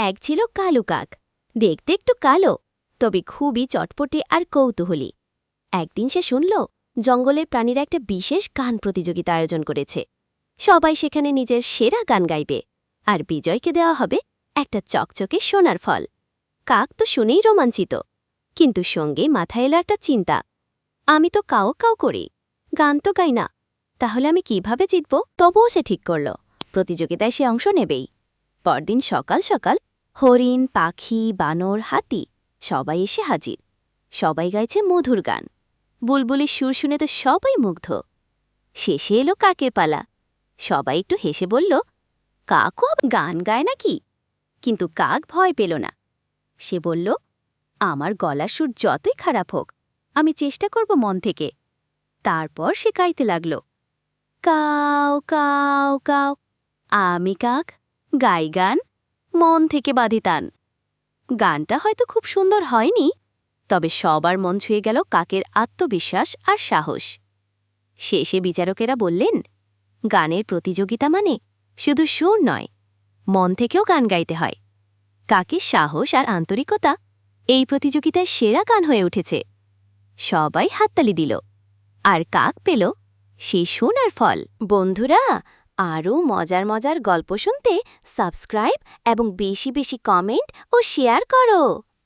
এক ছিল কালো কাক। দেখতে একটু কালো, তবে খুবই চটপটে আর কৌতূহলী। একদিন সে শুনল জঙ্গলের প্রাণীরা একটা বিশেষ গান প্রতিযোগিতা আয়োজন করেছে। সবাই সেখানে নিজের সেরা গান গাইবে, আর বিজয়কে দেওয়া হবে একটা চকচকে সোনার ফল। কাক তো শুনেই রোমাঞ্চিত, কিন্তু সঙ্গে মাথায় এলো একটা চিন্তা। আমি তো কাও কাও করি, গান তো গাই না, তাহলে আমি কিভাবে জিতব? তবুও সে ঠিক করল প্রতিযোগিতায় সে অংশ নেবেই। পরদিন সকাল সকাল হরিণ, পাখি, বানর, হাতি সবাই এসে হাজির। সবাই গাইছে মধুর গান। বুলবুলির সুর শুনে তো সবাই মুগ্ধ। শেষে এলো কাকের পালা। সবাই একটু হেসে বলল, কাকও গান গায় নাকি? কিন্তু কাক ভয় পেল না। সে বলল, আমার গলার সুর যতই খারাপ হোক, আমি চেষ্টা করব মন থেকে। তারপর সে গাইতে লাগল, কাও কাও কাও, আমি কাক, গাই গান, মন থেকে বাঁধি টান। গানটা হয়তো খুব সুন্দর হয়নি, তবে সবার মন ছুঁয়ে গেল কাকের আত্মবিশ্বাস আর সাহস। শেষে বিচারকেরা বললেন, গানের প্রতিযোগিতা মানে শুধু সুর নয়, মন থেকেও গান গাইতে হয়। কাকের সাহস আর আন্তরিকতা এই প্রতিযোগিতায় সেরা গান হয়ে উঠেছে। সবাই হাততালি দিল, আর কাক পেল সেই সোনার ফল। বন্ধুরা, আরও মজার মজার গল্প শুনতে সাবস্ক্রাইব এবং বেশি বেশি কমেন্ট ও শেয়ার করো।